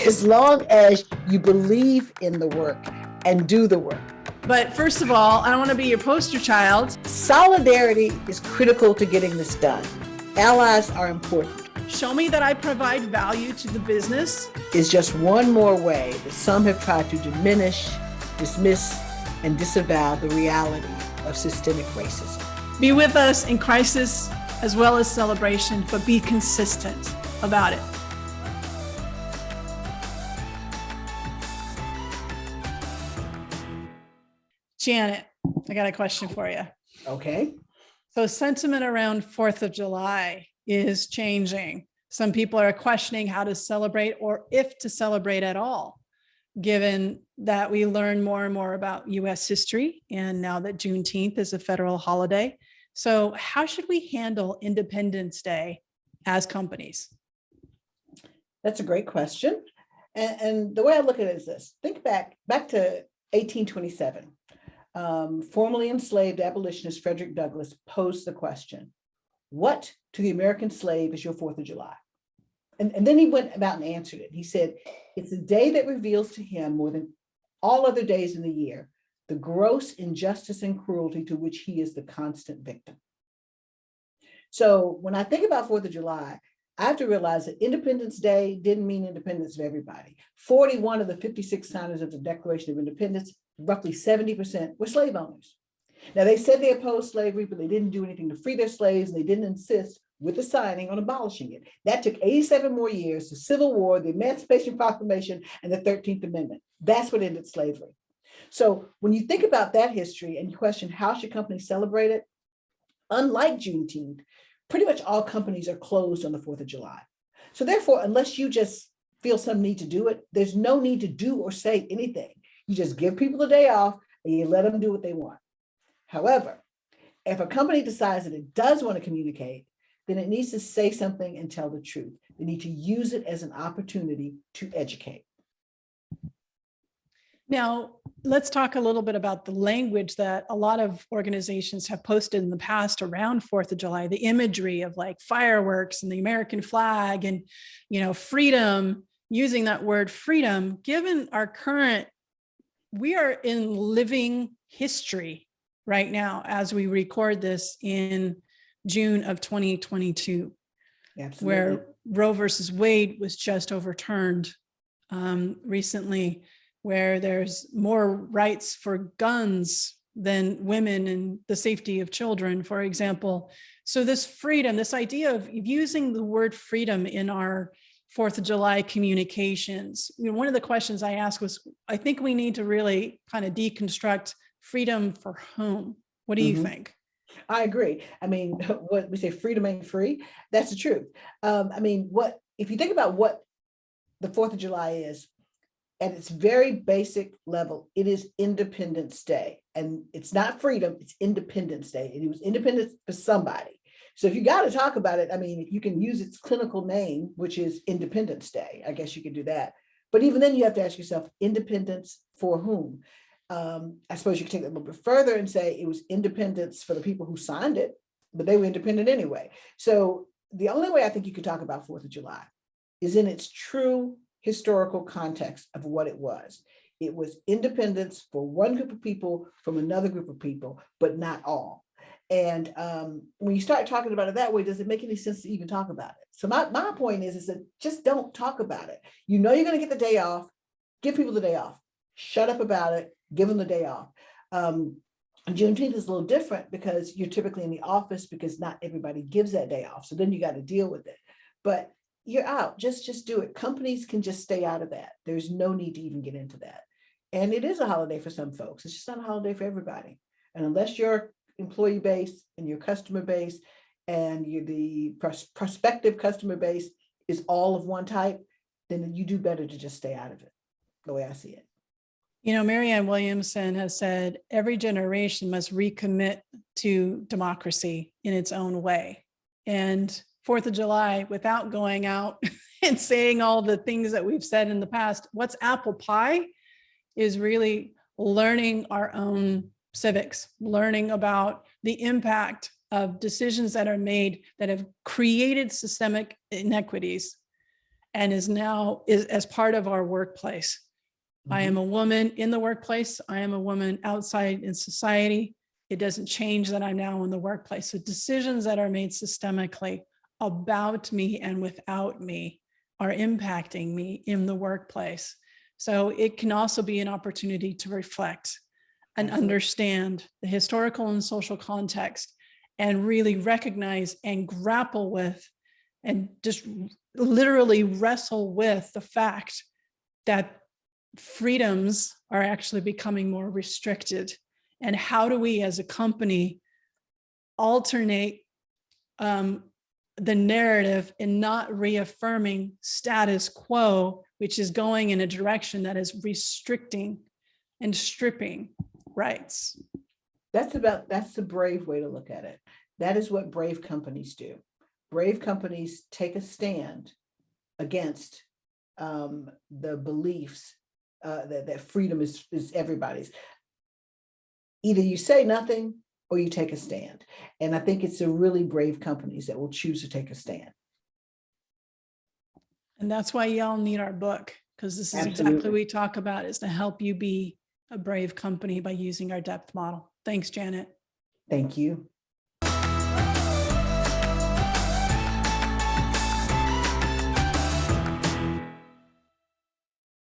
as long as you believe in the work and do the work. But first of all, I don't want to be your poster child. Solidarity is critical to getting this done. Allies are important. Show me that I provide value to the business. Is just one more way that some have tried to diminish, dismiss, and disavow the reality of systemic racism. Be with us in crisis as well as celebration, but be consistent about it. Janet, I got a question for you. Okay. So sentiment around 4th of July is changing. Some people are questioning how to celebrate or if to celebrate at all, given that we learn more and more about US history and now that Juneteenth is a federal holiday. So how should we handle Independence Day as companies? That's a great question. And the way I look at it is this. Think back to 1827. Formerly enslaved abolitionist Frederick Douglass posed the question, what to the American slave is your 4th of July? And then he went about and answered it. He said, it's a day that reveals to him more than all other days in the year, the gross injustice and cruelty to which he is the constant victim. So when I think about 4th of July, I have to realize that Independence Day didn't mean independence for everybody. 41 of the 56 signers of the Declaration of Independence, roughly 70%, were slave owners. Now, they said they opposed slavery, but they didn't do anything to free their slaves, and they didn't insist with the signing on abolishing it. That took 87 more years, the Civil War, the Emancipation Proclamation, and the 13th Amendment. That's what ended slavery. So when you think about that history and you question how should companies celebrate it, unlike Juneteenth, pretty much all companies are closed on the 4th of July. So therefore, unless you just feel some need to do it, there's no need to do or say anything. You just give people a day off and you let them do what they want. However, if a company decides that it does want to communicate, then it needs to say something and tell the truth. They need to use it as an opportunity to educate. Now, let's talk a little bit about the language that a lot of organizations have posted in the past around 4th of July, the imagery of like fireworks and the American flag and, freedom, using that word freedom, given our current, we are in living history right now as we record this in June of 2022, Absolutely. Where Roe versus Wade was just overturned recently, where there's more rights for guns than women and the safety of children, for example. So this freedom, this idea of using the word freedom in our 4th of July communications, one of the questions I asked was, I think we need to really kind of deconstruct freedom for whom? What do you think? I agree. I mean, what we say, freedom ain't free. That's the truth. If you think about what the 4th of July is, at its very basic level, it is Independence Day. And it's not freedom, it's Independence Day. And it was independence for somebody. So if you got to talk about it, you can use its clinical name, which is Independence Day. I guess you could do that. But even then you have to ask yourself, independence for whom? I suppose you could take it a little bit further and say it was independence for the people who signed it, but they were independent anyway. So the only way I think you could talk about 4th of July is in its true historical context of what it was. It was independence for one group of people from another group of people, but not all. And when you start talking about it that way, does it make any sense to even talk about it? So my point is that just don't talk about it. You're going to get the day off, give people the day off, shut up about it, give them the day off. Juneteenth is a little different because you're typically in the office because not everybody gives that day off. So then you got to deal with it. But you're out, just do it. Companies can just stay out of that. There's no need to even get into that. And it is a holiday for some folks. It's just not a holiday for everybody. And unless your employee base and your customer base and the prospective customer base is all of one type, then you do better to just stay out of it, the way I see it. Marianne Williamson has said every generation must recommit to democracy in its own way. And 4th of July, without going out and saying all the things that we've said in the past, what's apple pie is really learning our own civics, learning about the impact of decisions that are made that have created systemic inequities and is now as part of our workplace. I am a woman in the workplace. I am a woman outside in society. It doesn't change that I'm now in the workplace. So decisions that are made systemically about me and without me are impacting me in the workplace. So it can also be an opportunity to reflect and understand the historical and social context and really recognize and grapple with and just literally wrestle with the fact that freedoms are actually becoming more restricted. And how do we as a company alternate the narrative and not reaffirming status quo, which is going in a direction that is restricting and stripping rights. That's the brave way to look at it. That is what brave companies do. Brave companies take a stand against the beliefs that freedom is everybody's. Either you say nothing or you take a stand. And I think it's the really brave companies that will choose to take a stand. And that's why y'all need our book, because this is Absolutely. exactly what we talk about, is to help you be a brave company by using our depth model. Thanks, Janet. Thank you.